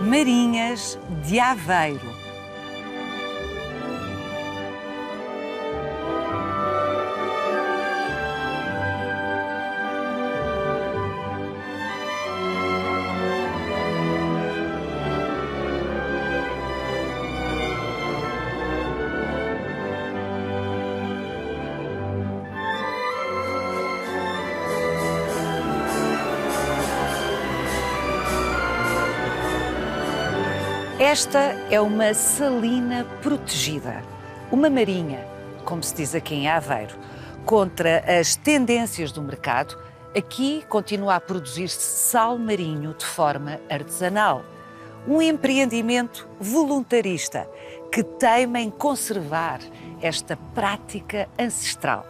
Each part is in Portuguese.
Marinhas de Aveiro. Esta é uma salina protegida, uma marinha, como se diz aqui em Aveiro. Contra as tendências do mercado, aqui continua a produzir-se sal marinho de forma artesanal. Um empreendimento voluntarista que teima em conservar esta prática ancestral.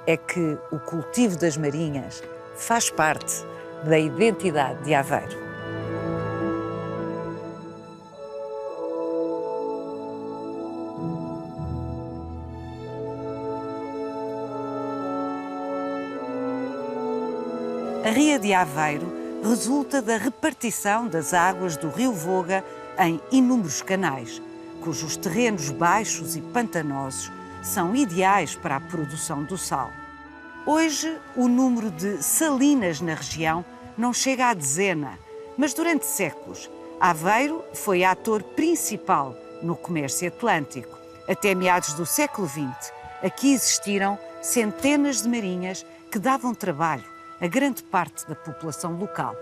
É que o cultivo das marinhas faz parte da identidade de Aveiro. A Ria de Aveiro resulta da repartição das águas do rio Voga em inúmeros canais, cujos terrenos baixos e pantanosos são ideais para a produção do sal. Hoje, o número de salinas na região não chega à dezena, mas durante séculos, Aveiro foi ator principal no comércio atlântico. Até meados do século XX, aqui existiram centenas de marinhas que davam trabalho a grande parte da população local.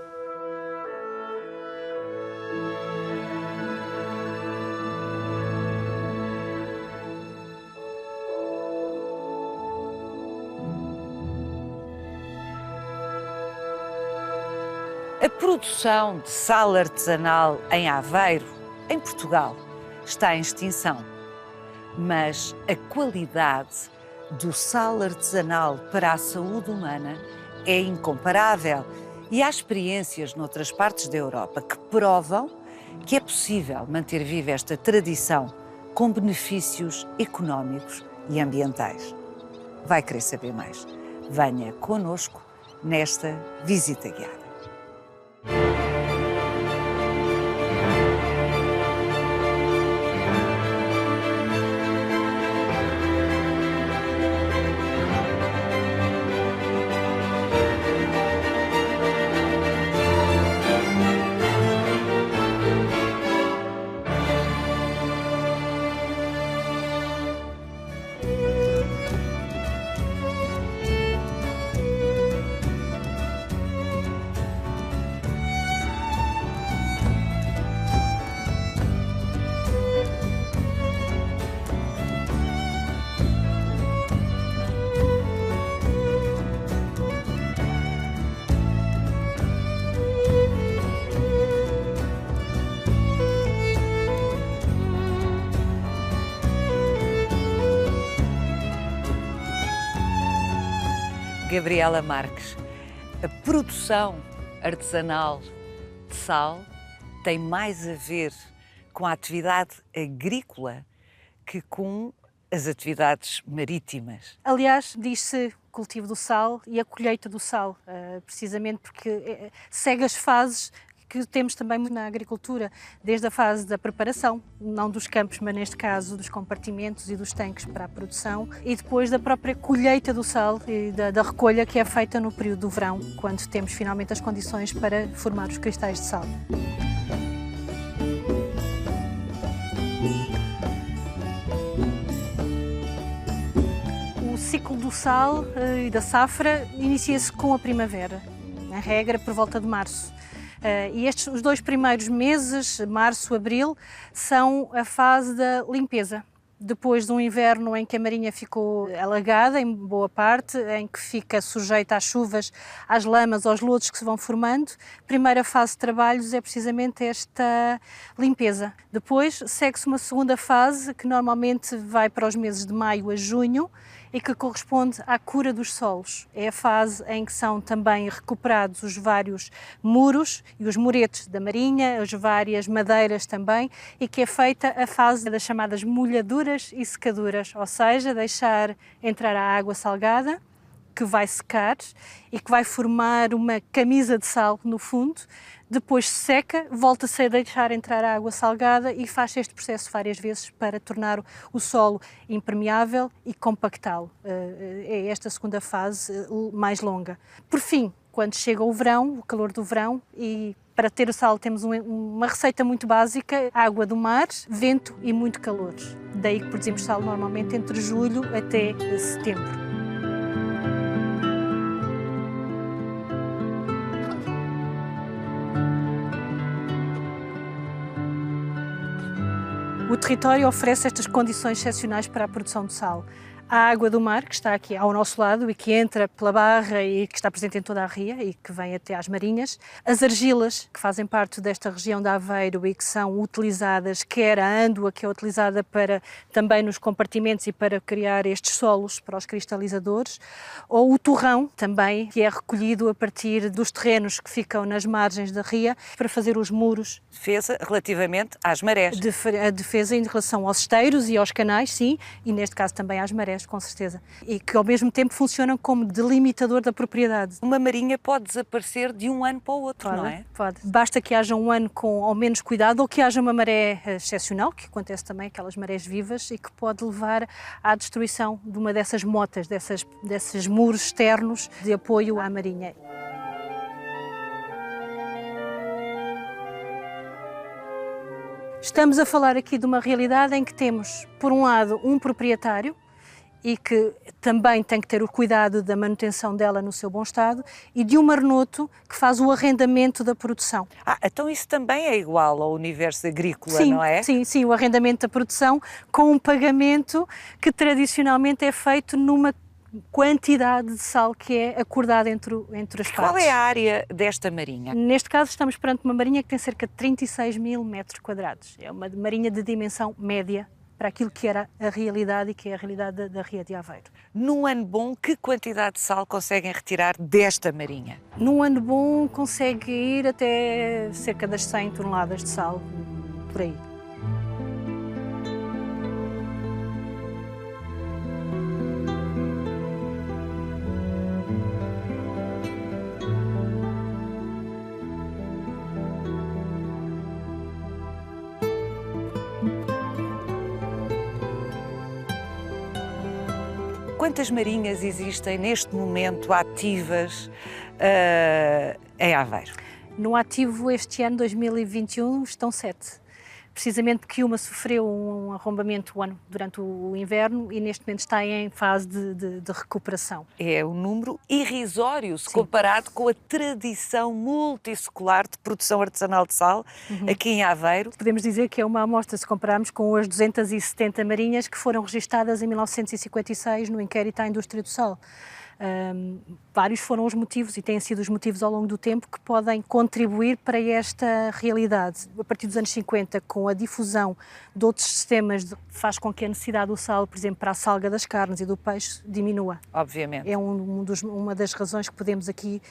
A produção de sal artesanal em Aveiro, em Portugal, está em extinção. Mas a qualidade do sal artesanal para a saúde humana é incomparável e há experiências noutras partes da Europa que provam que é possível manter viva esta tradição com benefícios económicos e ambientais. Vai querer saber mais? Venha connosco nesta visita guiada. Gabriela Marques, a produção artesanal de sal tem mais a ver com a atividade agrícola que com as atividades marítimas. Aliás, diz-se cultivo do sal e a colheita do sal, precisamente porque segue as fases que temos também na agricultura, desde a fase da preparação, não dos campos, mas neste caso dos compartimentos e dos tanques para a produção, e depois da própria colheita do sal e da recolha que é feita no período do verão, quando temos finalmente as condições para formar os cristais de sal. O ciclo do sal e da safra inicia-se com a primavera, na regra por volta de março. E os dois primeiros meses, março, abril, são a fase da limpeza. Depois de um inverno em que a marinha ficou alagada, em boa parte, em que fica sujeita às chuvas, às lamas, aos lodos que se vão formando, a primeira fase de trabalhos é precisamente esta limpeza. Depois segue-se uma segunda fase, que normalmente vai para os meses de maio a junho, e que corresponde à cura dos solos. É a fase em que são também recuperados os vários muros e os muretes da marinha, as várias madeiras também, e que é feita a fase das chamadas molhaduras e secaduras, ou seja, deixar entrar a água salgada, que vai secar e que vai formar uma camisa de sal no fundo, depois seca, volta-se a deixar entrar a água salgada e faz este processo várias vezes para tornar o solo impermeável e compactá-lo. É esta segunda fase mais longa. Por fim, quando chega o verão, o calor do verão, e para ter o sal temos uma receita muito básica: água do mar, vento e muito calor. Daí que produzimos sal normalmente entre julho até setembro. O território oferece estas condições excepcionais para a produção de sal. A água do mar, que está aqui ao nosso lado e que entra pela barra e que está presente em toda a ria e que vem até às marinhas. As argilas, que fazem parte desta região de Aveiro e que são utilizadas, quer a ândua, que é utilizada também nos compartimentos e para criar estes solos para os cristalizadores, ou o torrão, também, que é recolhido a partir dos terrenos que ficam nas margens da ria para fazer os muros. Defesa relativamente às marés. A defesa em relação aos esteiros e aos canais, sim, e neste caso também às marés, com certeza. E que ao mesmo tempo funcionam como delimitador da propriedade. Uma marinha pode desaparecer de um ano para o outro, não é? Pode. Basta que haja um ano com ao menos cuidado ou que haja uma maré excepcional, que acontece também, aquelas marés vivas, e que pode levar à destruição de uma dessas motas, desses muros externos de apoio à marinha. Estamos a falar aqui de uma realidade em que temos, por um lado, um proprietário e que também tem que ter o cuidado da manutenção dela no seu bom estado, e de um marnoto que faz o arrendamento da produção. Então isso também é igual ao universo agrícola, sim, não é? Sim, o arrendamento da produção com um pagamento que tradicionalmente é feito numa quantidade de sal que é acordada entre as partes. Qual é a área desta marinha? Neste caso estamos perante uma marinha que tem cerca de 36 mil metros quadrados. É uma marinha de dimensão média para aquilo que era a realidade e que é a realidade da Ria de Aveiro. Num ano bom, que quantidade de sal conseguem retirar desta marinha? Num ano bom consegue ir até cerca das 100 toneladas de sal, por aí. Quantas marinhas existem neste momento ativas em Aveiro? No ativo este ano, 2021, estão 7. Precisamente porque uma sofreu um arrombamento durante o inverno e neste momento está em fase de recuperação. É um número irrisório se comparado com a tradição multissecular de produção artesanal de sal aqui em Aveiro. Podemos dizer que é uma amostra se compararmos com as 270 marinhas que foram registadas em 1956 no inquérito à indústria do sal. Vários foram os motivos e têm sido os motivos ao longo do tempo que podem contribuir para esta realidade. A partir dos anos 50, com a difusão de outros sistemas, faz com que a necessidade do sal, por exemplo, para a salga das carnes e do peixe, diminua. Obviamente. É uma das razões que podemos aqui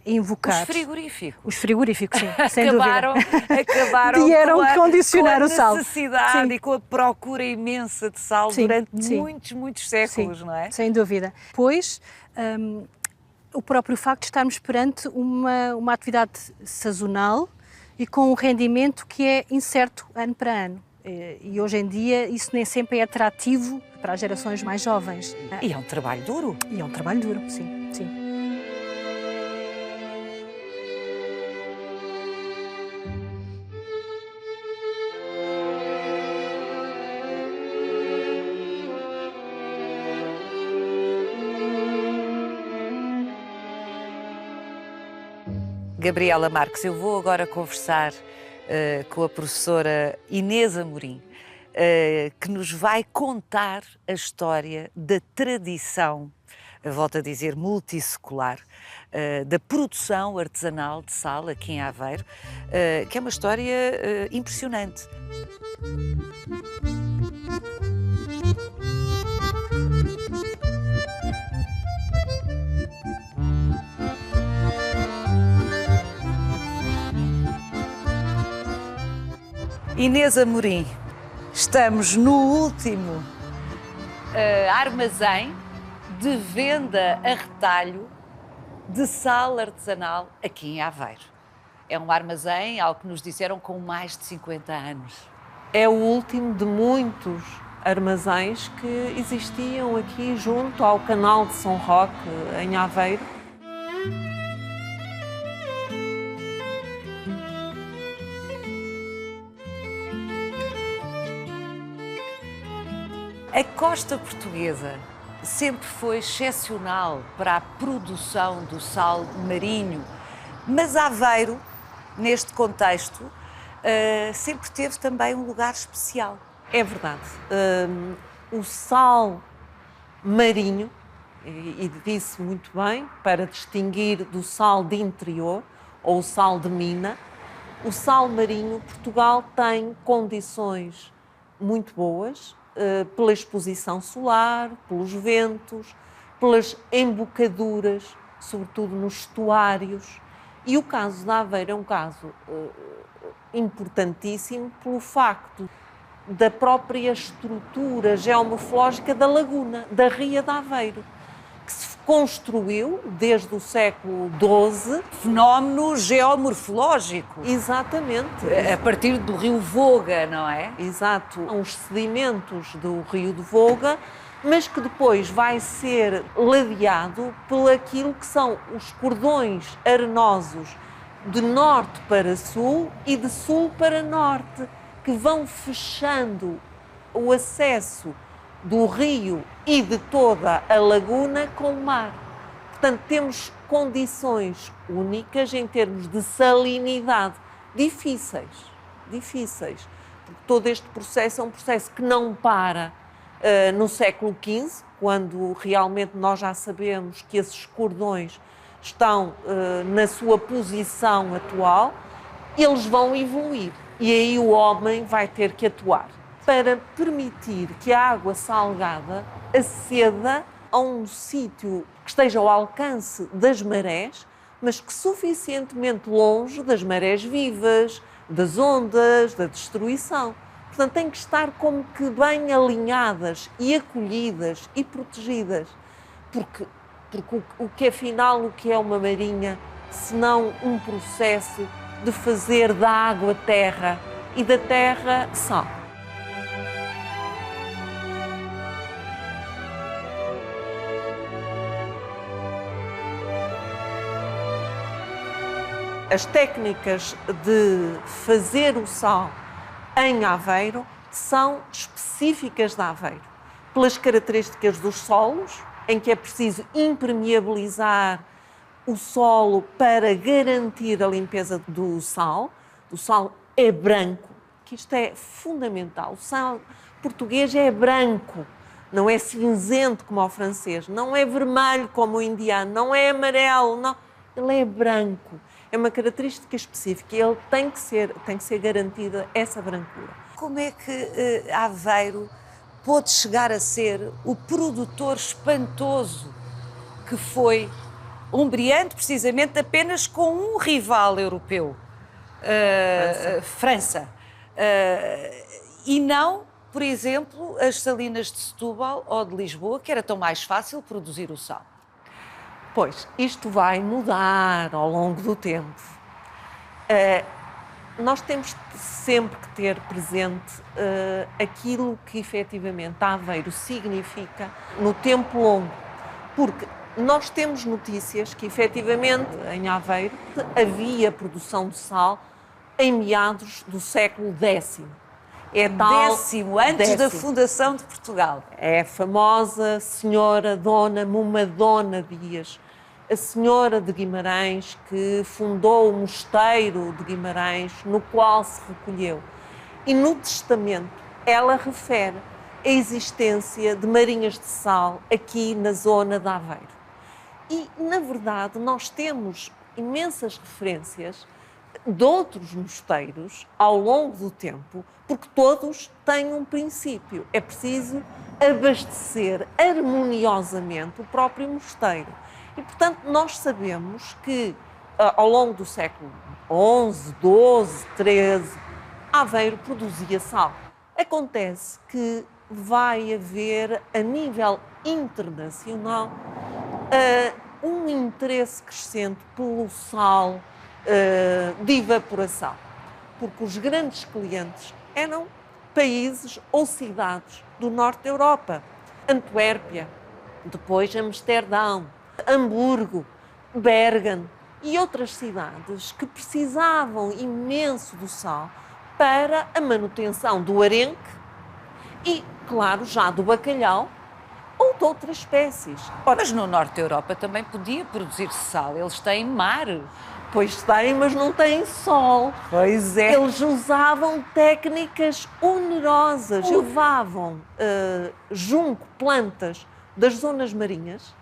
invocar. Os frigoríficos. Os frigoríficos, sim, sem dúvida. Acabaram Vieram condicionar com a o sal. necessidade Sim. e com a procura imensa de sal durante muitos séculos, sim, não é? Sem dúvida. Pois, o próprio facto de estarmos perante uma atividade sazonal e com um rendimento que é incerto ano para ano. E hoje em dia isso nem sempre é atrativo para as gerações mais jovens. E é um trabalho duro. E é um trabalho duro, sim. Gabriela Marques, eu vou agora conversar com a professora Inês Amorim, que nos vai contar a história da tradição, volto a dizer, multissecular, da produção artesanal de sal aqui em Aveiro, que é uma história impressionante. Inês Amorim, estamos no último armazém de venda a retalho de sal artesanal aqui em Aveiro. é um armazém, ao que nos disseram, com mais de 50 anos. É o último de muitos armazéns que existiam aqui junto ao canal de São Roque, em Aveiro. A costa portuguesa sempre foi excepcional para a produção do sal marinho, mas Aveiro, neste contexto, sempre teve também um lugar especial. É verdade. O sal marinho, e disse muito bem, para distinguir do sal de interior ou o sal de mina, o sal marinho, Portugal tem condições muito boas, pela exposição solar, pelos ventos, pelas embocaduras, sobretudo nos estuários. E o caso da Aveiro é um caso importantíssimo pelo facto da própria estrutura geomorfológica da laguna, da Ria de Aveiro, que se construiu desde o século XII. Fenómeno geomorfológico. Exatamente. A partir do rio Voga, não é? Exato. Os sedimentos do rio de Voga, mas que depois vai ser ladeado por aquilo que são os cordões arenosos de norte para sul e de sul para norte, que vão fechando o acesso do rio e de toda a laguna com o mar. Portanto, temos condições únicas em termos de salinidade, difíceis, porque todo este processo é um processo que não para no século XV, quando realmente nós já sabemos que esses cordões estão na sua posição atual, eles vão evoluir e aí o homem vai ter que atuar para permitir que a água salgada aceda a um sítio que esteja ao alcance das marés, mas que suficientemente longe das marés vivas, das ondas, da destruição. Portanto, têm que estar como que bem alinhadas e acolhidas e protegidas, porque o que afinal, o que é uma marinha, senão um processo de fazer da água terra e da terra sal. As técnicas de fazer o sal em Aveiro são específicas de Aveiro, pelas características dos solos, em que é preciso impermeabilizar o solo para garantir a limpeza do sal. O sal é branco, que isto é fundamental. O sal português é branco, não é cinzento como o francês, não é vermelho como o indiano, não é amarelo, não. Ele é branco. É uma característica específica e ele tem que ser garantida essa brancura. Como é que Aveiro pôde chegar a ser o produtor espantoso que foi, umbriando precisamente apenas com um rival europeu, França, e não, por exemplo, as salinas de Setúbal ou de Lisboa, que era tão mais fácil produzir o sal? Pois, isto vai mudar ao longo do tempo. Nós temos sempre que ter presente aquilo que efetivamente Aveiro significa no tempo longo, porque nós temos notícias que efetivamente em Aveiro havia produção de sal em meados do século X. É tal antes da fundação de Portugal. É a famosa senhora Dona Mumadona Dias, a senhora de Guimarães que fundou o mosteiro de Guimarães, no qual se recolheu. E no testamento ela refere a existência de marinhas de sal aqui na zona de Aveiro. E, na verdade, nós temos imensas referências de outros mosteiros ao longo do tempo, porque todos têm um princípio. É preciso abastecer harmoniosamente o próprio mosteiro. E, portanto, nós sabemos que ao longo do século XI, XII, XIII, Aveiro produzia sal. Acontece que vai haver, a nível internacional, um interesse crescente pelo sal de evaporação, porque os grandes clientes eram países ou cidades do norte da Europa. Antuérpia, depois Amsterdão, Hamburgo, Bergen e outras cidades que precisavam imenso do sal para a manutenção do arenque e, claro, já do bacalhau ou de outras espécies. Ora, mas no norte da Europa também podia produzir sal, eles têm mar. Pois têm, mas não têm sol. Pois é. Eles usavam técnicas onerosas, levavam junco, plantas das zonas marinhas,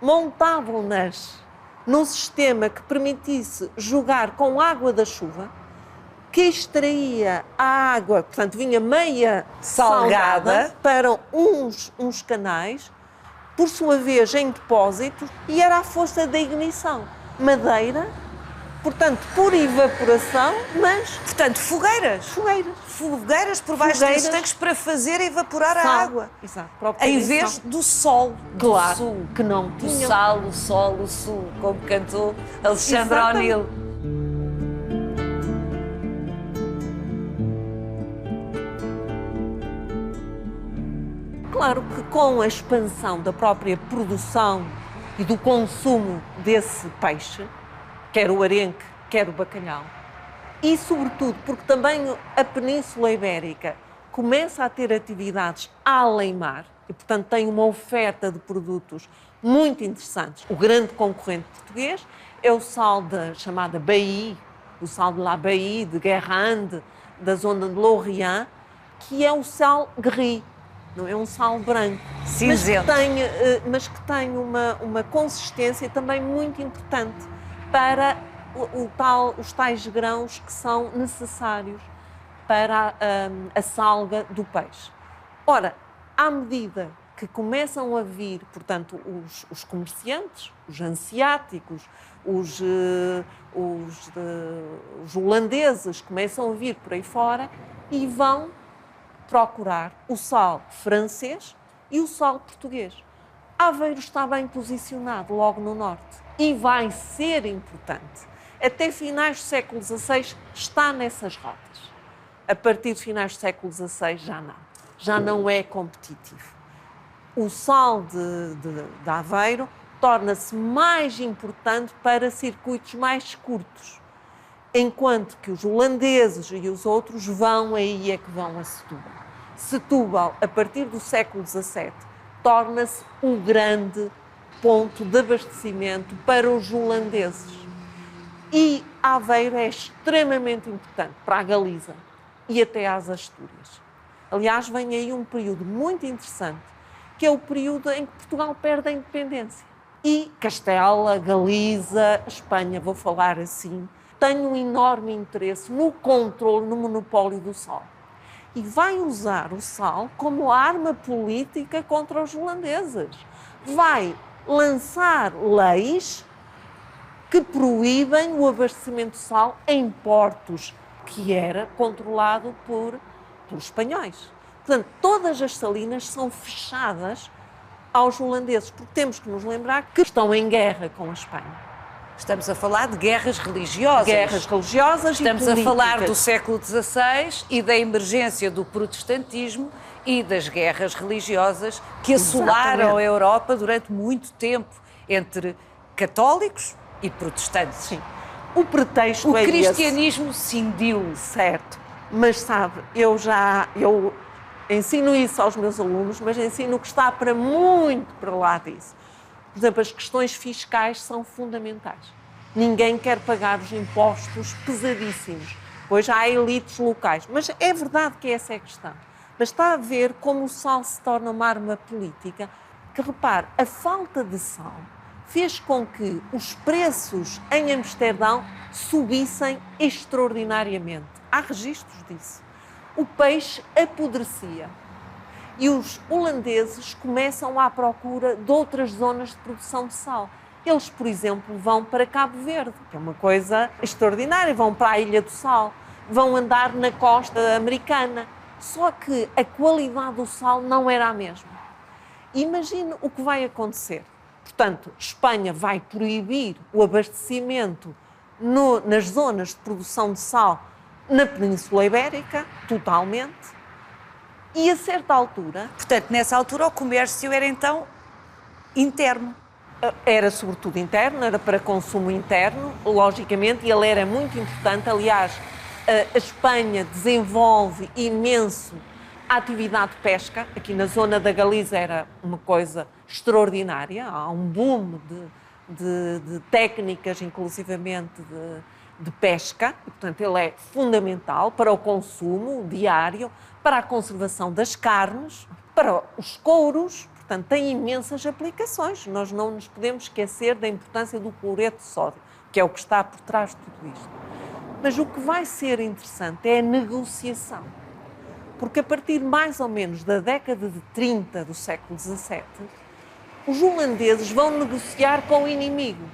montavam-nas num sistema que permitisse jogar com água da chuva, que extraía a água, portanto vinha meia salgada para uns canais, por sua vez em depósitos, e era a força da ignição. Madeira, portanto, por evaporação, mas... Portanto, fogueiras. Fogueiras por baixo dos tanques para fazer evaporar a água. Exato. Em vez do sol claro, do sul. que não do tinham. sal, o sol, o sul, como cantou Alexandre O'Neill. Claro que com a expansão da própria produção e do consumo desse peixe, quer o arenque, quer o bacalhau, e sobretudo porque também a Península Ibérica começa a ter atividades além mar e, portanto, tem uma oferta de produtos muito interessantes. O grande concorrente português é o sal da chamada Bailly, o sal de La Bailly, de Guérande, da zona de Lorient, que é o sal gris. Não é um sal branco, cinzento, mas que tem uma consistência também muito importante para os tais grãos que são necessários para a salga do peixe. Ora, à medida que começam a vir, portanto, os comerciantes, os hanseáticos, os holandeses começam a vir por aí fora e vão procurar o sal francês e o sal português. Aveiro está bem posicionado logo no norte e vai ser importante. Até finais do século XVI está nessas rotas. A partir de finais do século XVI já não é competitivo. O sal de Aveiro torna-se mais importante para circuitos mais curtos, enquanto que os holandeses e os outros vão a Setúbal. Setúbal, a partir do século XVII, torna-se um grande ponto de abastecimento para os holandeses. E Aveiro é extremamente importante para a Galiza e até às Astúrias. Aliás, vem aí um período muito interessante, que é o período em que Portugal perde a independência. E Castela, Galiza, Espanha, vou falar assim, tem um enorme interesse no controle, no monopólio do sal. E vai usar o sal como arma política contra os holandeses. Vai lançar leis que proíbem o abastecimento de sal em portos, que era controlado por espanhóis. Portanto, todas as salinas são fechadas aos holandeses, porque temos que nos lembrar que estão em guerra com a Espanha. Estamos a falar de guerras religiosas. Guerras religiosas e Estamos políticas. a falar do século XVI e da emergência do protestantismo e das guerras religiosas que assolaram a Europa durante muito tempo entre católicos e protestantes. Sim. O pretexto o é cristianismo cindiu. Certo. Mas sabe, eu ensino isso aos meus alunos, mas ensino que está para muito para lá disso. Por exemplo, as questões fiscais são fundamentais. Ninguém quer pagar os impostos pesadíssimos, pois há elites locais. Mas é verdade que essa é a questão. Mas está a ver como o sal se torna uma arma política, que, repare, a falta de sal fez com que os preços em Amsterdão subissem extraordinariamente. Há registros disso. O peixe apodrecia. E os holandeses começam à procura de outras zonas de produção de sal. Eles, por exemplo, vão para Cabo Verde, que é uma coisa extraordinária, vão para a Ilha do Sal, vão andar na costa americana. Só que a qualidade do sal não era a mesma. Imagine o que vai acontecer. Portanto, Espanha vai proibir o abastecimento nas zonas de produção de sal na Península Ibérica, totalmente, e a certa altura... Portanto, nessa altura o comércio era então interno. Era sobretudo interno, era para consumo interno, logicamente, e ele era muito importante. Aliás, a Espanha desenvolve imenso a atividade de pesca. Aqui na zona da Galiza era uma coisa extraordinária, há um boom de técnicas, inclusivamente de pesca, e, portanto, ele é fundamental para o consumo diário, para a conservação das carnes, para os couros. Portanto, tem imensas aplicações. Nós não nos podemos esquecer da importância do cloreto de sódio, que é o que está por trás de tudo isto. Mas o que vai ser interessante é a negociação. Porque a partir mais ou menos da década de 30 do século XVII, os holandeses vão negociar com o inimigo.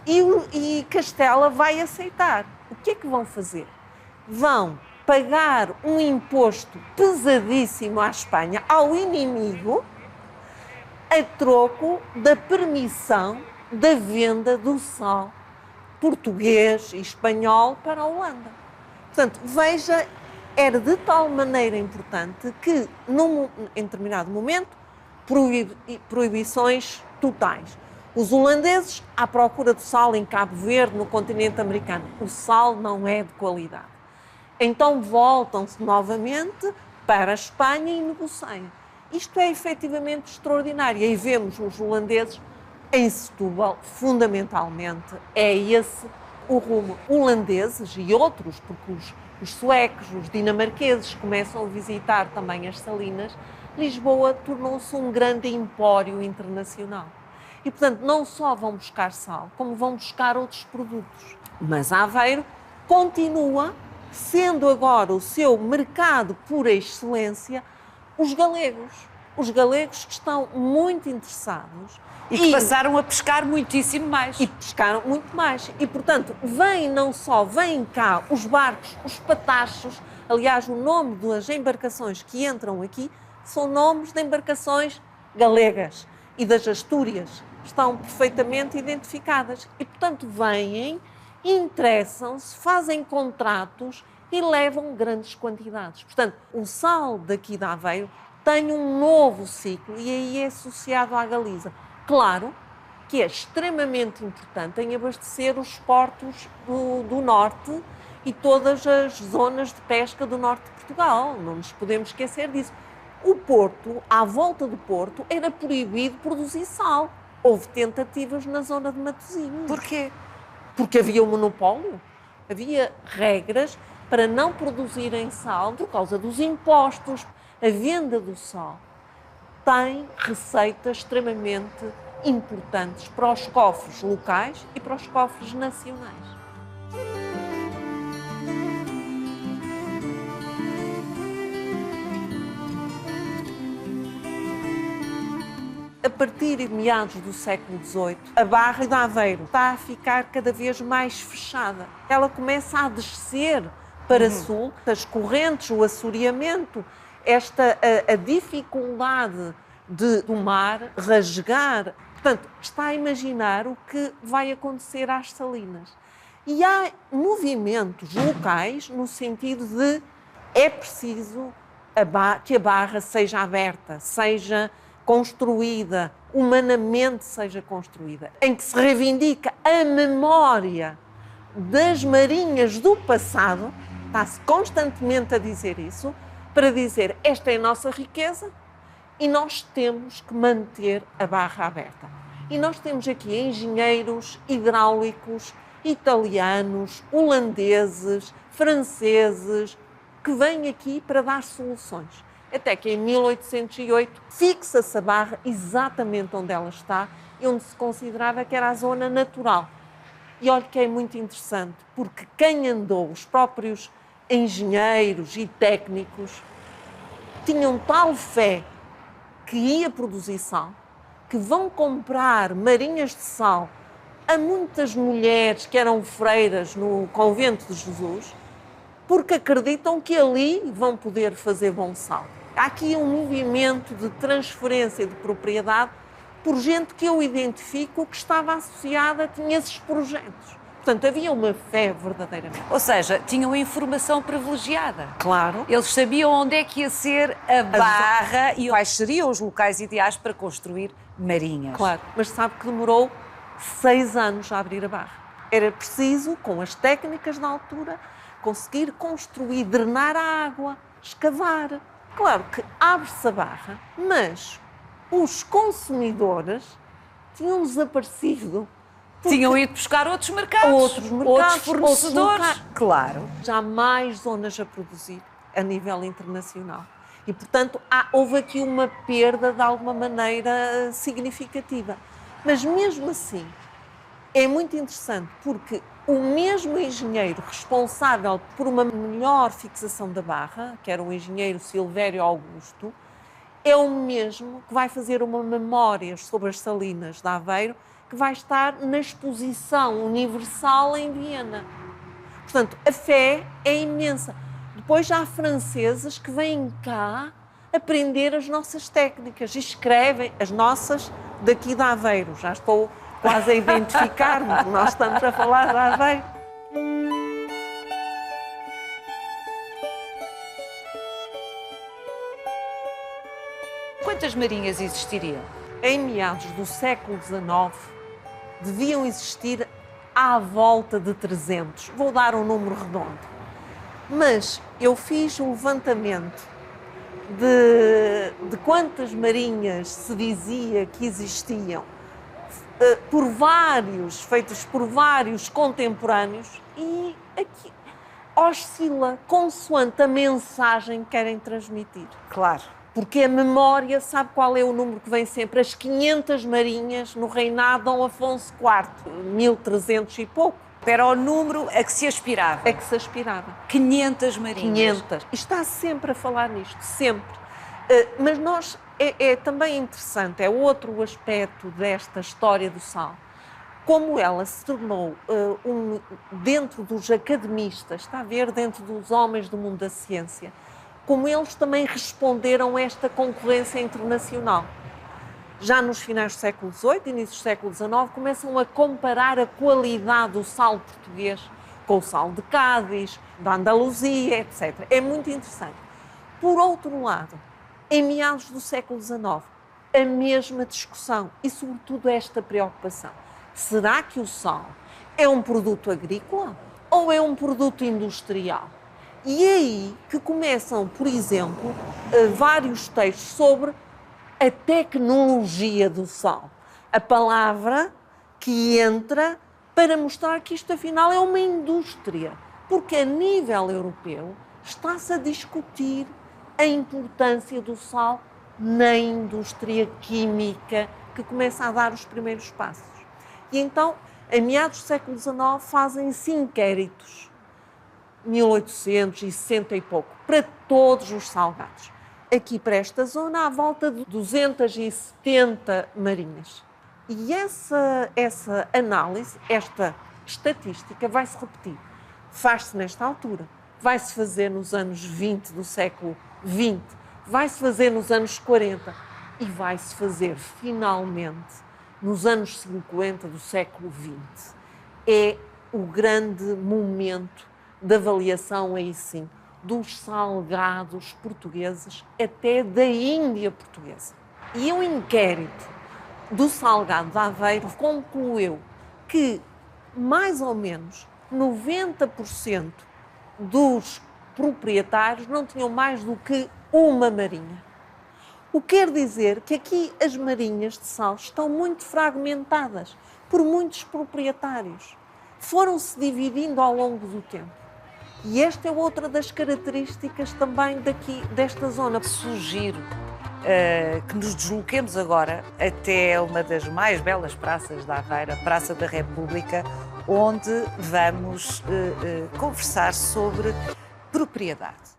E Castela vai aceitar. O que é que vão fazer? Vão pagar um imposto pesadíssimo à Espanha, ao inimigo, a troco da permissão da venda do sal português e espanhol para a Holanda. Portanto, veja, era de tal maneira importante que, em determinado momento, proibições totais. Os holandeses à procura do sal em Cabo Verde, no continente americano. O sal não é de qualidade. Então voltam-se novamente para a Espanha e negociam. Isto é efetivamente extraordinário. E aí vemos os holandeses em Setúbal, fundamentalmente, é esse o rumo. Holandeses e outros, porque os suecos, os dinamarqueses começam a visitar também as salinas, Lisboa tornou-se um grande empório internacional. E, portanto, não só vão buscar sal, como vão buscar outros produtos. Mas Aveiro continua, sendo agora o seu mercado por excelência, os galegos. Os galegos que estão muito interessados. E que passaram a pescar muitíssimo mais. E pescaram muito mais. E, portanto, vêm cá os barcos, os patachos. Aliás, o nome das embarcações que entram aqui são nomes de embarcações galegas e das Astúrias. Estão perfeitamente identificadas. E, portanto, vêm, interessam-se, fazem contratos e levam grandes quantidades. Portanto, o sal daqui de Aveiro tem um novo ciclo e aí é associado à Galiza. Claro que é extremamente importante em abastecer os portos do norte e todas as zonas de pesca do norte de Portugal. Não nos podemos esquecer disso. O Porto, à volta do Porto, era proibido produzir sal. Houve tentativas na zona de Matosinhos. Porquê? Porque havia um monopólio. Havia regras para não produzirem sal por causa dos impostos. A venda do sal tem receitas extremamente importantes para os cofres locais e para os cofres nacionais. A partir de meados do século XVIII, a Barra de Aveiro está a ficar cada vez mais fechada. Ela começa a descer para sul, as correntes, o assoreamento, a dificuldade do mar rasgar. Portanto, está a imaginar o que vai acontecer às salinas. E há movimentos locais no sentido de é preciso que a barra seja aberta, seja construída, humanamente seja construída, em que se reivindica a memória das marinhas do passado, está-se constantemente a dizer isso, para dizer esta é a nossa riqueza e nós temos que manter a barra aberta. E nós temos aqui engenheiros hidráulicos, italianos, holandeses, franceses, que vêm aqui para dar soluções. Até que em 1808 fixa-se a barra exatamente onde ela está e onde se considerava que era a zona natural. E olha que é muito interessante, porque quem andou, os próprios engenheiros e técnicos, tinham tal fé que ia produzir sal, que vão comprar marinhas de sal a muitas mulheres que eram freiras no convento de Jesus, porque acreditam que ali vão poder fazer bom sal. Há aqui um movimento de transferência de propriedade por gente que eu identifico que estava associada, tinha esses projetos. Portanto, havia uma fé verdadeiramente. Ou seja, tinham informação privilegiada. Claro. Eles sabiam onde é que ia ser a barra e quais seriam os locais ideais para construir marinhas. Claro, mas sabe que demorou 6 anos a abrir a barra. Era preciso, com as técnicas da altura, conseguir construir, drenar a água, escavar. Claro que abre-se a barra, mas os consumidores tinham desaparecido. Tinham ido buscar outros mercados, Outros fornecedores. outros Claro. Já há mais zonas a produzir a nível internacional. E, portanto, houve aqui uma perda de alguma maneira significativa. Mas, mesmo assim, é muito interessante porque o mesmo engenheiro responsável por uma melhor fixação da barra, que era o engenheiro Silvério Augusto, é o mesmo que vai fazer uma memória sobre as salinas de Aveiro, que vai estar na Exposição Universal em Viena. Portanto, a fé é imensa. Depois já há franceses que vêm cá aprender as nossas técnicas e escrevem as nossas daqui de Aveiro. Já estou quase a identificar-me, nós estamos a falar de Aveiro. Quantas marinhas existiriam? Em meados do século XIX, deviam existir à volta de 300. Vou dar um número redondo. Mas eu fiz um levantamento de quantas marinhas se dizia que existiam, feitos por vários contemporâneos, e aqui oscila consoante a mensagem que querem transmitir. Claro. Porque a memória, sabe qual é o número que vem sempre? As 500 marinhas no reinado de Dom Afonso IV, 1300 e pouco. Era o número a que se aspirava. É que se aspirava. 500 marinhas. 500. E está sempre a falar nisto, sempre. Mas nós, é também interessante, é outro aspecto desta história do sal, como ela se tornou dentro dos academistas, está a ver, dentro dos homens do mundo da ciência, como eles também responderam a esta concorrência internacional. Já nos finais do século XVIII, início do século XIX, começam a comparar a qualidade do sal português com o sal de Cádiz, da Andaluzia, etc. É muito interessante. Por outro lado, em meados do século XIX, a mesma discussão e, sobretudo, esta preocupação. Será que o sal é um produto agrícola ou é um produto industrial? E é aí que começam, por exemplo, vários textos sobre a tecnologia do sal. A palavra que entra para mostrar que isto, afinal, é uma indústria. Porque, a nível europeu, está-se a discutir a importância do sal na indústria química, que começa a dar os primeiros passos. E então, em meados do século XIX, fazem-se inquéritos, 1860 e pouco, para todos os salgados. Aqui para esta zona há volta de 270 marinhas. E essa análise, esta estatística vai-se repetir. Faz-se nesta altura, vai-se fazer nos anos 20 do século XX, vai-se fazer nos anos 40 e vai-se fazer finalmente nos anos 50 do século XX. É o grande momento de avaliação, aí sim, dos salgados portugueses, até da Índia portuguesa. E o inquérito do salgado de Aveiro concluiu que, mais ou menos, 90% dos proprietários não tinham mais do que uma marinha. O que quer dizer que aqui as marinhas de sal estão muito fragmentadas por muitos proprietários. Foram-se dividindo ao longo do tempo. E esta é outra das características também desta zona. Sugiro que nos desloquemos agora até uma das mais belas praças da Aveiro, a Praça da República, onde vamos conversar sobre propriedade.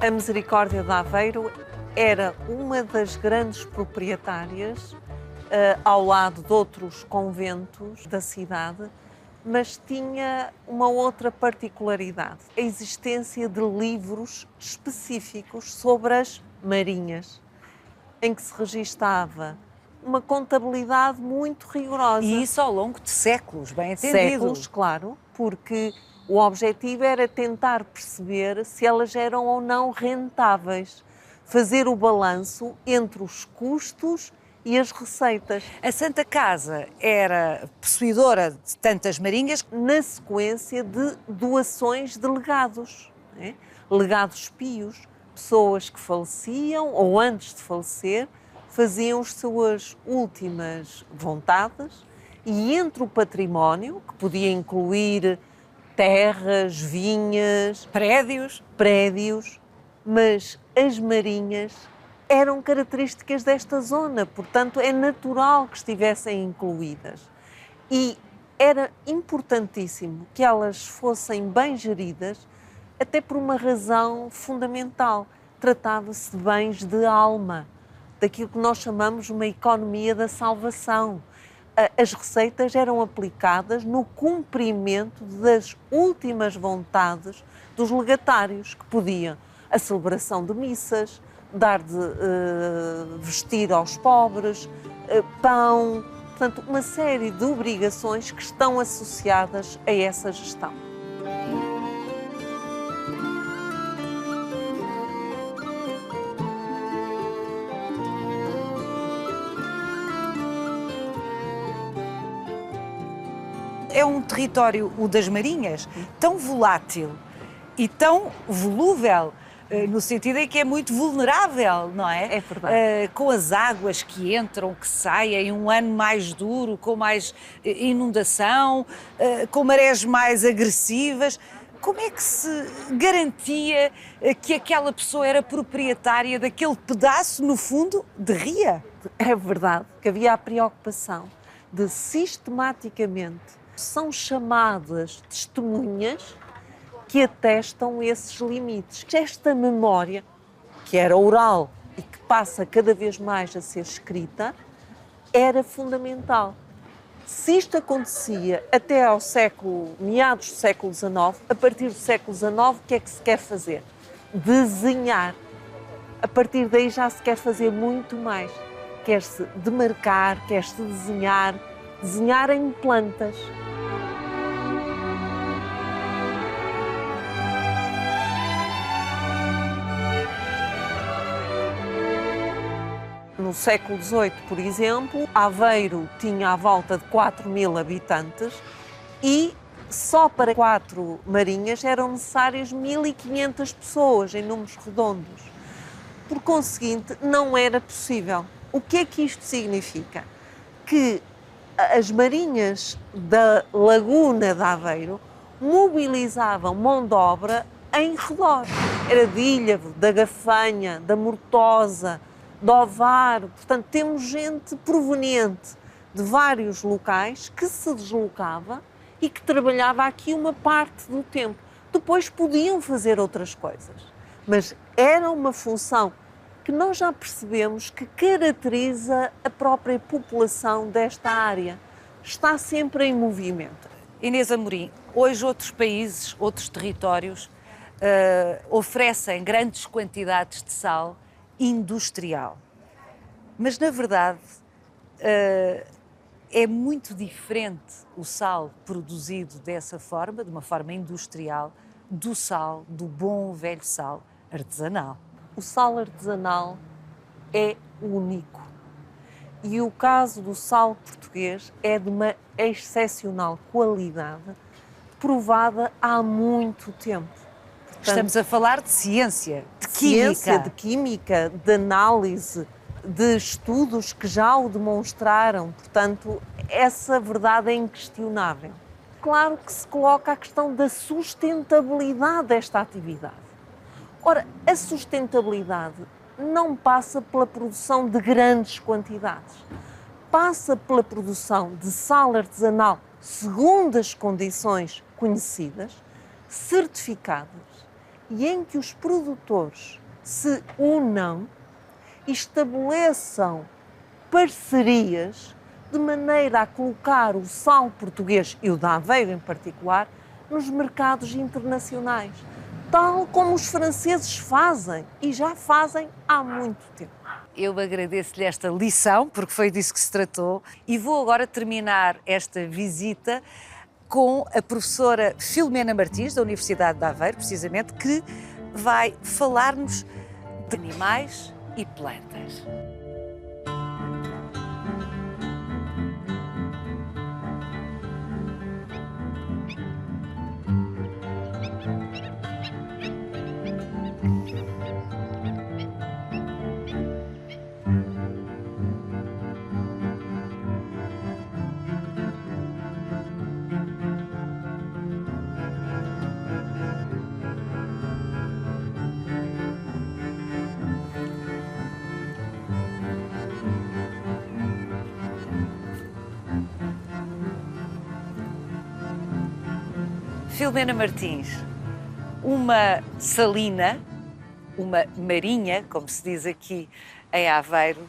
A Misericórdia de Aveiro era uma das grandes proprietárias, ao lado de outros conventos da cidade, mas tinha uma outra particularidade, a existência de livros específicos sobre as marinhas, em que se registava uma contabilidade muito rigorosa. E isso ao longo de séculos, bem entendido. Séculos, claro, porque o objetivo era tentar perceber se elas eram ou não rentáveis, fazer o balanço entre os custos e as receitas. A Santa Casa era possuidora de tantas marinhas Na sequência de doações de legados, né? Legados pios, pessoas que faleciam ou antes de falecer faziam as suas últimas vontades e entre o património, que podia incluir terras, vinhas, prédios, mas as marinhas eram características desta zona, portanto é natural que estivessem incluídas. E era importantíssimo que elas fossem bem geridas, até por uma razão fundamental. Tratava-se de bens de alma, daquilo que nós chamamos uma economia da salvação. As receitas eram aplicadas no cumprimento das últimas vontades dos legatários, que podiam a celebração de missas, dar de vestir aos pobres, pão, portanto, uma série de obrigações que estão associadas a essa gestão. É um território, o das marinhas, tão volátil e tão volúvel, no sentido em que é muito vulnerável, não é? É verdade. Com as águas que entram, que saem, um ano mais duro, com mais inundação, com marés mais agressivas. Como é que se garantia que aquela pessoa era proprietária daquele pedaço, no fundo, de ria? É verdade que havia a preocupação de sistematicamente são chamadas testemunhas que atestam esses limites. Esta memória, que era oral e que passa cada vez mais a ser escrita, era fundamental. Se isto acontecia até ao meados do século XIX, a partir do século XIX, o que é que se quer fazer? Desenhar. A partir daí já se quer fazer muito mais. Quer-se demarcar, quer-se desenhar em plantas. No século XVIII, por exemplo, Aveiro tinha à volta de 4.000 habitantes e só para 4 marinhas eram necessárias 1.500 pessoas em números redondos. Por conseguinte, não era possível. O que é que isto significa? Que as marinhas da Laguna de Aveiro mobilizavam mão de obra em redor. Era de Ilhavo, da Gafanha, da Mortosa, de Ovar. Portanto, temos gente proveniente de vários locais que se deslocava e que trabalhava aqui uma parte do tempo. Depois podiam fazer outras coisas, mas era uma função que nós já percebemos que caracteriza a própria população desta área. Está sempre em movimento. Inês Amorim, hoje outros países, outros territórios oferecem grandes quantidades de sal industrial. Mas, na verdade, é muito diferente o sal produzido dessa forma, de uma forma industrial, do sal, do bom velho sal artesanal. O sal artesanal é único. E o caso do sal português é de uma excepcional qualidade, provada há muito tempo. Portanto, estamos a falar de ciência, de química, de análise, de estudos que já o demonstraram. Portanto, essa verdade é inquestionável. Claro que se coloca a questão da sustentabilidade desta atividade. Ora, a sustentabilidade não passa pela produção de grandes quantidades. Passa pela produção de sal artesanal segundo as condições conhecidas, certificadas e em que os produtores se unam e estabeleçam parcerias de maneira a colocar o sal português, e o da Aveiro em particular, nos mercados internacionais, tal como os franceses fazem, e já fazem há muito tempo. Eu agradeço-lhe esta lição, porque foi disso que se tratou, e vou agora terminar esta visita com a professora Filomena Martins, da Universidade de Aveiro, precisamente, que vai falar-nos de animais e plantas. Filomena Martins, uma salina, uma marinha, como se diz aqui em Aveiro,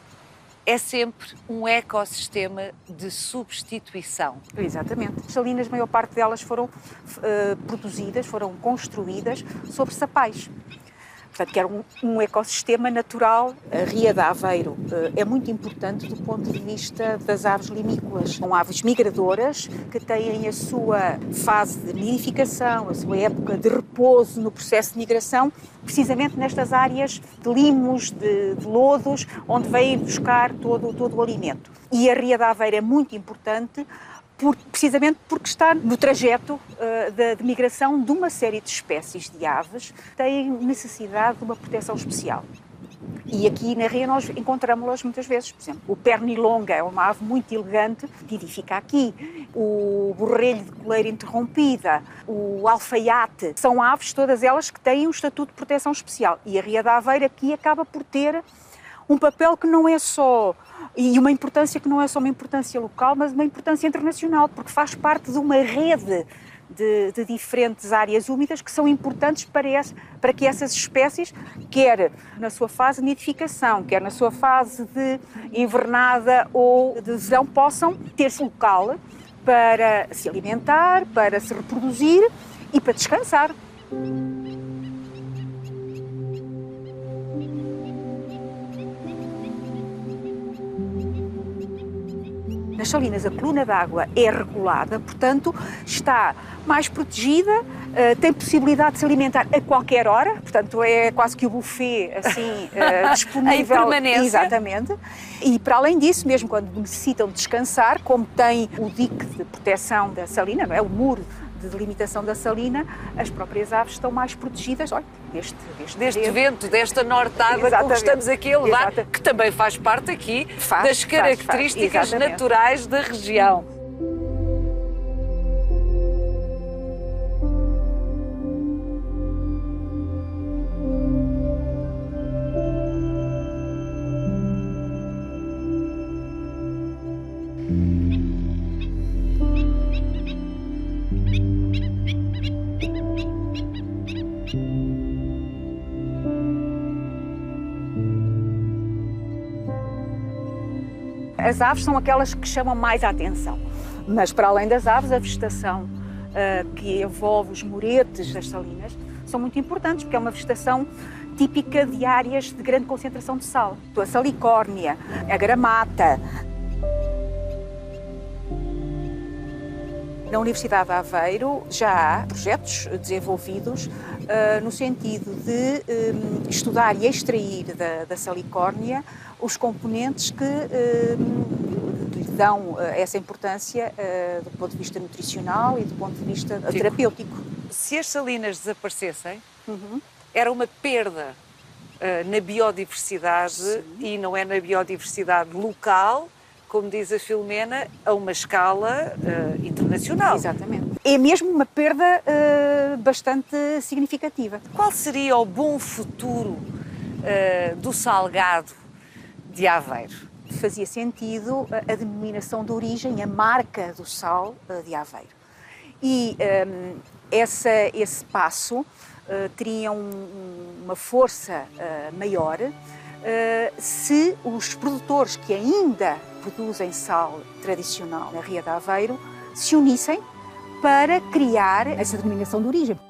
é sempre um ecossistema de substituição. Exatamente. As salinas, a maior parte delas foram produzidas, foram construídas sobre sapais. Portanto, que era um ecossistema natural. A Ria de Aveiro é muito importante do ponto de vista das aves limícolas. São aves migradoras que têm a sua fase de nidificação, a sua época de repouso no processo de migração, precisamente nestas áreas de limos, de lodos, onde vêm buscar todo o alimento. E a Ria de Aveiro é muito importante precisamente porque está no trajeto de migração de uma série de espécies de aves que têm necessidade de uma proteção especial. E aqui na Ria nós encontramos-las muitas vezes. Por exemplo, o pernilonga é uma ave muito elegante, que nidifica aqui. O borrelho de coleira interrompida, o alfaiate, são aves todas elas que têm um estatuto de proteção especial. E a Ria de Aveiro aqui acaba por ter um papel que não é só, e uma importância que não é só uma importância local, mas uma importância internacional, porque faz parte de uma rede de diferentes áreas úmidas que são importantes para que essas espécies, quer na sua fase de nidificação, quer na sua fase de invernada ou de verão, possam ter-se local para se alimentar, para se reproduzir e para descansar. Nas salinas a coluna d'água é regulada, portanto está mais protegida, tem possibilidade de se alimentar a qualquer hora, portanto é quase que o buffet assim, disponível. Em permanência. Exatamente. E para além disso, mesmo quando necessitam descansar, como tem o dique de proteção da salina, não é? O muro de delimitação da salina, as próprias aves estão mais protegidas, olha, deste vento, desta nortada com que estamos aqui a levar, que também faz parte aqui das características naturais da região. As aves são aquelas que chamam mais a atenção, mas para além das aves, a vegetação que envolve os muretes das salinas são muito importantes, porque é uma vegetação típica de áreas de grande concentração de sal. A salicórnia, a gramata. Na Universidade de Aveiro já há projetos desenvolvidos no sentido de estudar e extrair da salicórnia os componentes que lhe dão essa importância do ponto de vista nutricional e do ponto de vista terapêutico. Se as salinas desaparecessem, era uma perda na biodiversidade. Sim. E não é na biodiversidade local, como diz a Filomena, a uma escala internacional. Exatamente. É mesmo uma perda bastante significativa. Qual seria o bom futuro do salgado de Aveiro? Fazia sentido a denominação de origem, a marca do sal de Aveiro. E esse passo teriam uma força maior se os produtores que ainda produzem sal tradicional na Ria de Aveiro se unissem para criar essa denominação de origem.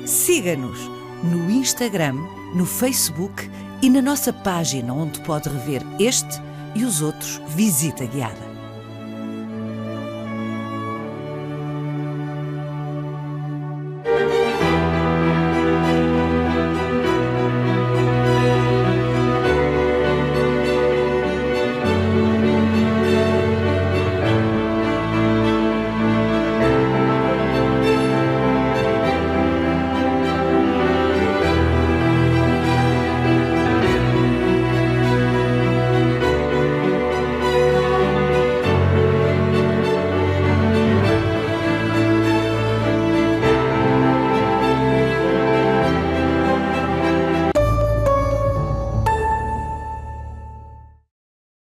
Siga-nos no Instagram, no Facebook e na nossa página, onde pode rever este e os outros Visita Guiada.